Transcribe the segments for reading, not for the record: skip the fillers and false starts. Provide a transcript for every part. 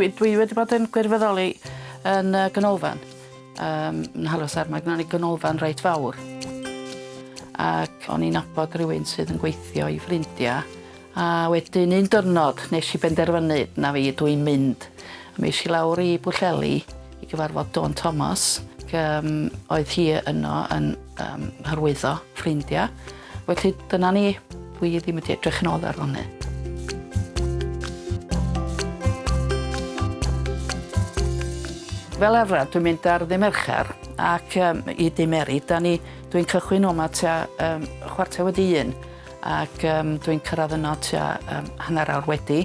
Dwi wedi bod yn gwirfoddoli yn Gynllun yn Thalysarn. Mae gynnon ni Gynllun reit fawr. Ac o'n i'n nabod rhywun sydd yn gweithio i ffrindia. A wedyn un diwrnod nes i benderfynu na fi dwi'n mynd. Mi es i lawr i Bwllheli i gyfarfod Dawn Thomas. Oedd hi yno yn hyrwyddo ffrindia. Felly dyna ni, dwi ddim wedi edrych yn ôl ar hynny. Fel arfer, dwi'n mynd ar ddy Mercher ac i dy Meri, dwi'n cychwyn o'ma tua 1:15 ac dwi'n cyrraedd yno tua hanner awr wedi.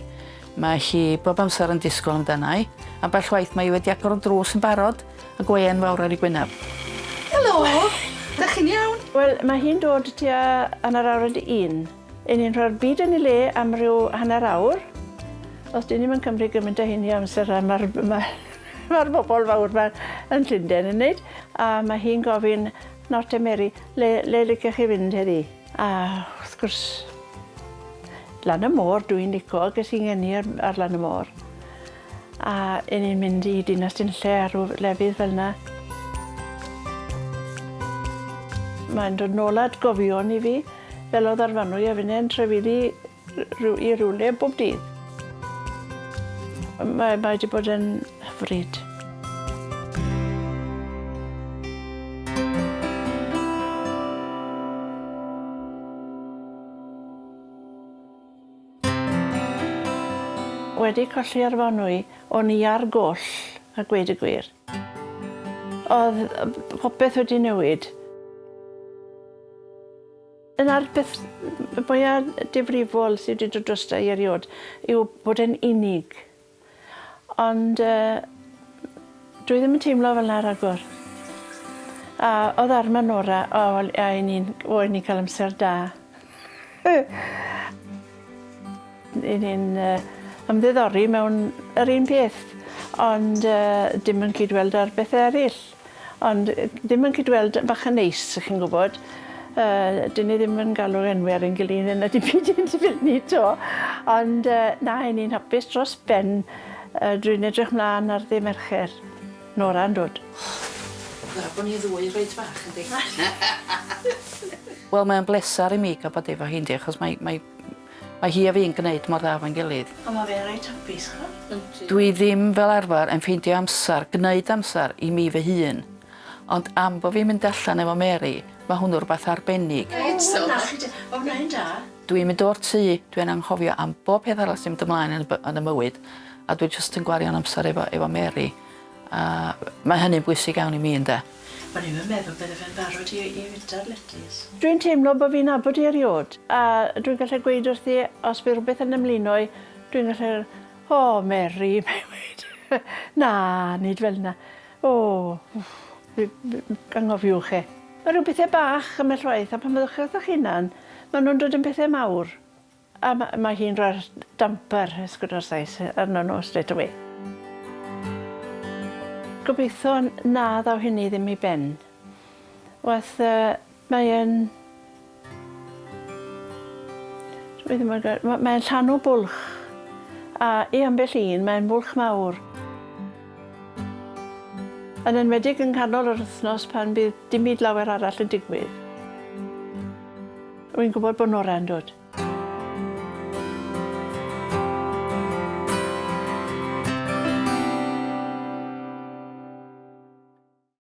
Mae hi bob amser yn disgwyl amdanai. Ambell waith mae hi wedi agor yn drws yn barod a gwein fawr ar ei gwyneb. Helo, da chi'n iawn? Wel, mae hi'n dod tua hanner awr wedi 1. Ni'n rhoi'r byd yn ei le am ryw hanner awr. Os dyn ni'n mynd cymryd gymaint o hyn i amser a mae'r bobl fawr yn Llundain yn neud. A mae hi'n gofyn, Norte Mary, le licech chi fynd heddi? A wrth gwrs, lan y môr dwi'n licio, ges i'n ngeni ar lan y môr. A ni'n mynd i Dinas Dinlle ar ryw lefydd fel yna. Mae'n dod nôl at gofion i fi, fel oedd arfanwy a fyny'n trefyddu i rywle bob dydd. Mae wedi bod yn hyfryd. Wedi colli arfanwy, o'n i ar goll a gweud y gwir. Oedd popeth wedi newid. Yna'r beth mwyaf difrifol sydd wedi dod drosta i eriod yw bod e'n unig. Ond dwi ddim yn teimlo fel yna ragor. A oedd arma Nora, a ni'n cael amser da. Ni'n ymddiddori mewn yr un peth, ond dim yn cydweld ar bethau eraill. Ond dim yn cydweld bach yn neis, ych chi'n gwybod. Dyn ni ddim yn galw enwau ar ein gilydd yna dim byd yn dyfynu ni to. Ond na, ni'n hapus dros ben. Dwi'n edrych mlaen ar ddy Mercher. Nora yn dod. Dda bod ni ddwy reit bach, yndi? Wel, mae'n blesar i mi gael bod efo hi'n di, achos mae hi a fi'n gwneud mor dda fo'n gilydd. Ond mae fe'n reit hapus, chwa? Dwi ddim fel arfer yn ffeindio amser, gwneud amser i mi fy hun. Ond am bod fi'n mynd allan efo Mary, mae hwnnw rhywbeth arbennig. O, wna'n da. Dwi'n mynd o'r tŷ, dwi'n anghofio am bob peth arall sy'n mynd ymlaen yn y mywyd. A dwi jyst yn gwario'n amser efo Mary. A mae hynny'n bwysig iawn i mi ynde. O'n i'n meddwl bydde fe'n barod i fynd ar letys. Dwi'n teimlo bod fi'n nabod i eriod. A dwi'n gallu gweud wrthi, os bydd rhywbeth yn ymlunoi, dwi'n gallu, Mary, mae'n gweud. Na, nid fel yna. Angofiwch e. Mae rhyw bethau bach ymell waith, a pan byddwch chi'ch hunan, maen nhw'n dod yn bethau mawr. A mae hi'n rhoi'r damper, ysgwyd o'r Sais, arno nhw straight away. Gobeithio na ddaw hynny ddim i ben. Wath mae'n llan o bwlch. A i ambell un, mae'n bwlch mawr. Yn enwedig yn canol yr wythnos pan bydd dim byd lawer arall yn digwydd. Wy'n gwybod bod Nora yn dod.